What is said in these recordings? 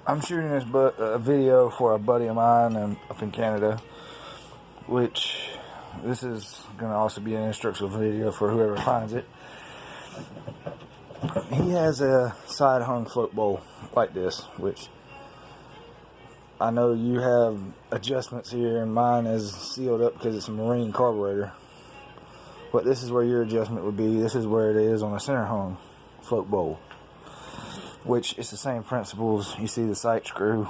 I'm shooting this a video for a buddy of mine up in Canada, which this is going to also be an instructional video for whoever finds it. He has a side hung float bowl like this, which I know you have adjustments here, and mine is sealed up because it's a marine carburetor. But this is where your adjustment would be. This is where it is on a center hung float bowl, which is the same principles. You see the sight screw,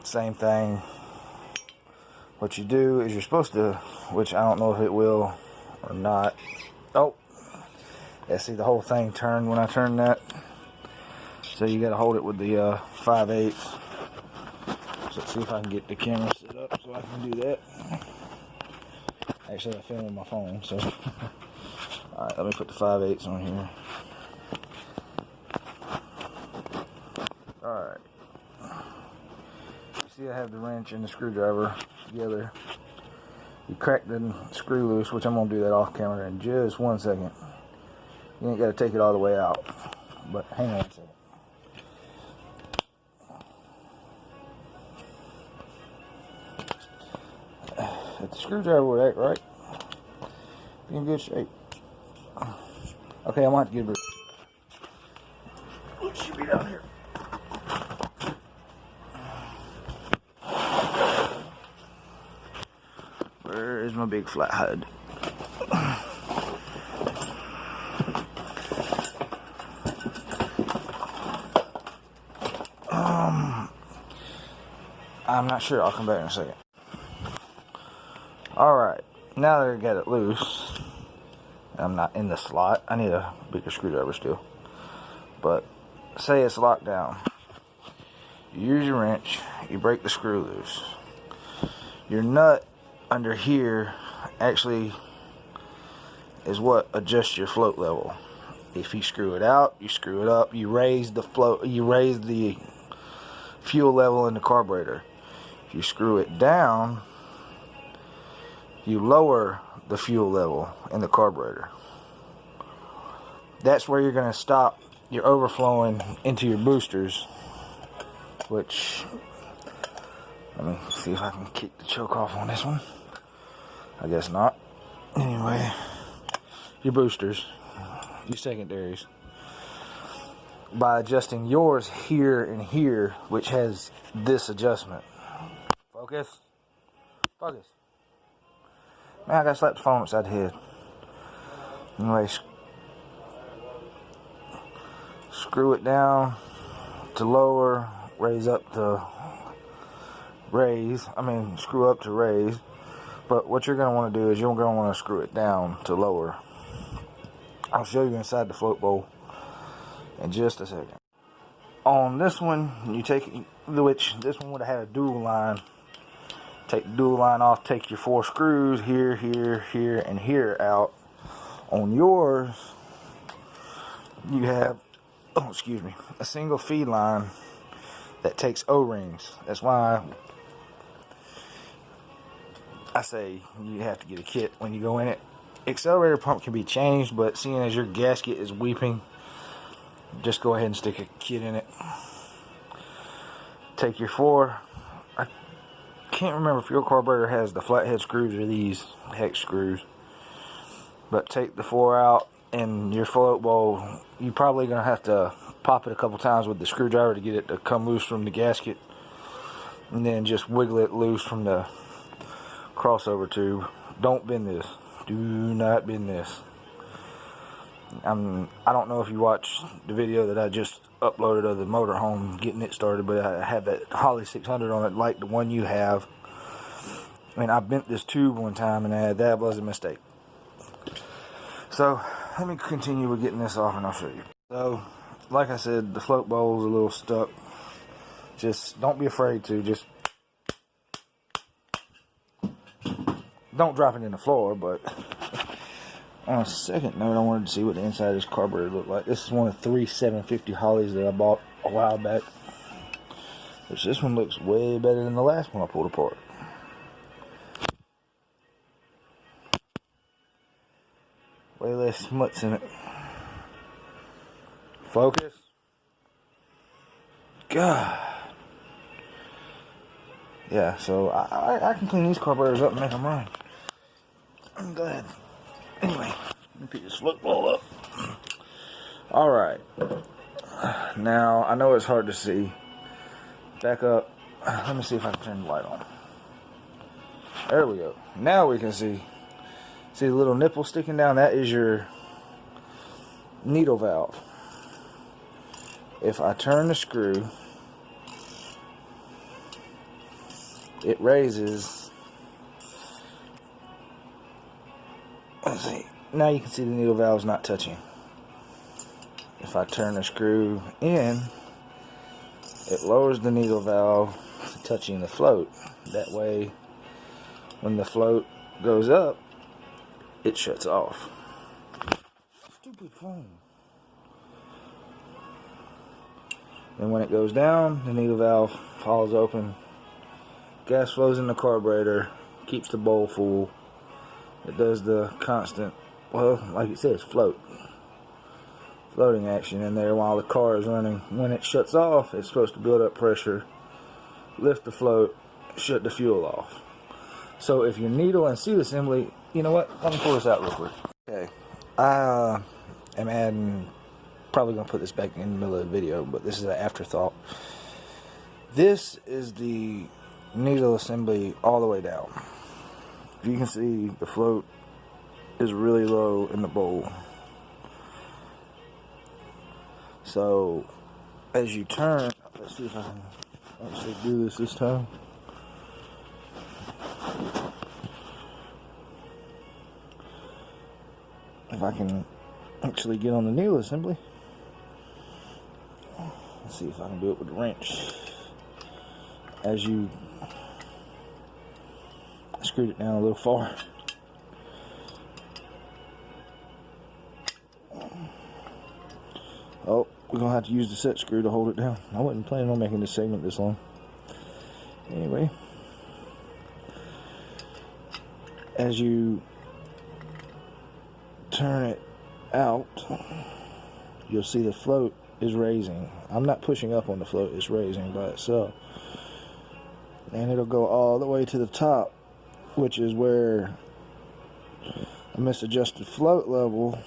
same thing. What you do is you're supposed to, which I don't know if it will or not. Oh, yeah, see the whole thing turned when I turned that. So you got to hold it with the 5/8. So let's see if I can get the camera set up so I can do that. Actually, I film on my phone, so. Alright, let me put the 5/8 on here. Alright. You see I have the wrench and the screwdriver together. You crack the screw loose, which I'm going to do that off camera in just 1 second. You ain't got to take it all the way out. But hang on a second. If the screwdriver would act right, be in good shape. Okay, I might have to give it. It should be down here. Where is my big flat HUD? I'm not sure. I'll come back in a second. Alright, now that I got it loose, I'm not in the slot. I need a bigger screwdriver still. But say it's locked down. You use your wrench, you break the screw loose. Your nut under here actually is what adjusts your float level. If you screw it out, you screw it up, you raise the fuel level in the carburetor. If you screw it down, you lower the fuel level in the carburetor. That's where you're going to stop your overflowing into your boosters, which, let me see if I can kick the choke off on this one. I guess not. Anyway, your boosters, your secondaries, by adjusting yours here and here, which has this adjustment. Focus. Focus. Man, I gotta slap the phone upside the head. Anyway, screw it down to lower, raise up to raise. Screw up to raise. But what you're gonna want to do is you're gonna want to screw it down to lower. I'll show you inside the float bowl in just a second. On this one, you take, which this one would have had a dual line. Take the dual line off, take your 4 screws here, here, here, and here out. On yours, you have, a single feed line that takes O-rings. That's why I say you have to get a kit when you go in it. Accelerator pump can be changed, but seeing as your gasket is weeping, just go ahead and stick a kit in it. Take your 4. I can't remember if your carburetor has the flathead screws or these hex screws, but take the 4 out, and your float bowl, you're probably going to have to pop it a couple times with the screwdriver to get it to come loose from the gasket, and then just wiggle it loose from the crossover tube. Don't bend this. Do not bend this. I don't know if you watched the video that I just uploaded of the motorhome getting it started, but I have that Holley 600 on it like the one you have. I bent this tube one time, and that was a mistake. So let me continue with getting this off, and I'll show you. So like I said, the float bowl is a little stuck. Just don't be afraid to, just don't drop it in the floor. But on a second note, I wanted to see what the inside of this carburetor looked like. This is one of 3 750 Holleys that I bought a while back. Which this one looks way better than the last one I pulled apart. Way less smuts in it. Focus. God. Yeah, so I can clean these carburetors up and make them run. I'm glad. Anyway, let me pick this float ball up. Alright. Now, I know it's hard to see. Back up. Let me see if I can turn the light on. There we go. Now we can see. See the little nipple sticking down? That is your needle valve. If I turn the screw, it raises. Let's see. Now you can see the needle valve's not touching. If I turn the screw in, it lowers the needle valve to touching the float. That way, when the float goes up, it shuts off. Stupid phone. And when it goes down, the needle valve falls open. Gas flows in the carburetor, keeps the bowl full. It does the constant, well, like it says, floating action in there while the car is running. When it shuts off, it's supposed to build up pressure, lift the float, shut the fuel off. So if your needle and seat assembly, you know what? Let me pull this out real quick. Okay, I am adding, probably going to put this back in the middle of the video, but this is an afterthought. This is the needle assembly all the way down. If you can see, the float is really low in the bowl. So, as you turn, let's see if I can actually do this time. If I can actually get on the needle assembly. Let's see if I can do it with a wrench. As you screwed it down a little far. Oh, we're gonna have to use the set screw to hold it down. I wasn't planning on making this segment this long. Anyway, as you turn it out, you'll see the float is raising. I'm not pushing up on the float, it's raising by itself. And it'll go all the way to the top, which is where a misadjusted float level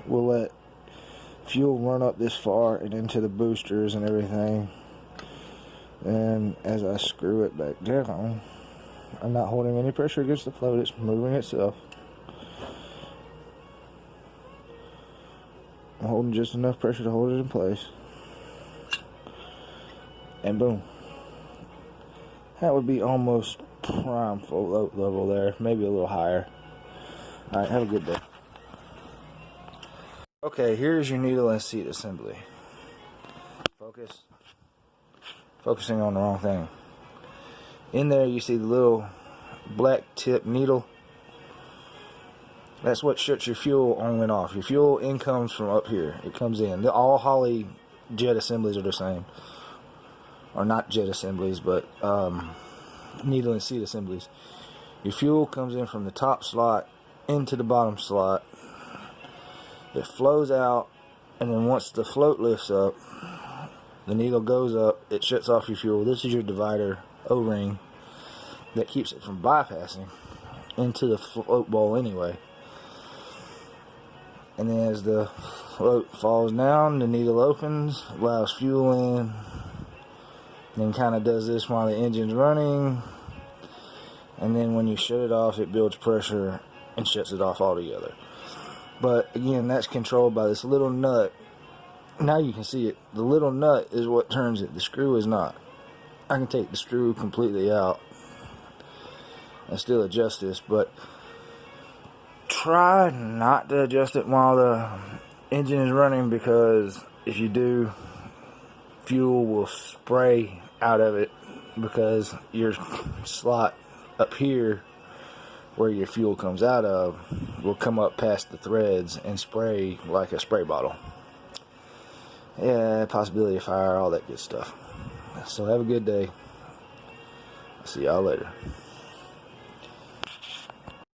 will let fuel run up this far and into the boosters and everything. And as I screw it back down, I'm not holding any pressure against the float, it's moving itself. I'm holding just enough pressure to hold it in place. And boom. That would be almost prime float level there, maybe a little higher. Alright, have a good day. Okay, here's your needle and seat assembly. Focusing on the wrong thing. In there you see the little black tip needle. That's what shuts your fuel on and off. Your fuel in comes from up here. It comes in. All Holley jet assemblies are the same. Or not jet assemblies, but needle and seat assemblies. Your fuel comes in from the top slot into the bottom slot. It flows out, and then once the float lifts up, the needle goes up, it shuts off your fuel. This is your divider O-ring that keeps it from bypassing into the float bowl anyway. And then as the float falls down, the needle opens, allows fuel in, then kind of does this while the engine's running, and then when you shut it off, it builds pressure and shuts it off altogether. But again, that's controlled by this little nut. Now you can see it. The little nut is what turns it. The screw is not. I can take the screw completely out and still adjust this, but try not to adjust it while the engine is running, because if you do, fuel will spray out of it, because your slot up here where your fuel comes out of will come up past the threads and spray like a spray bottle. Yeah, possibility of fire, all that good stuff. So have a good day. See y'all later.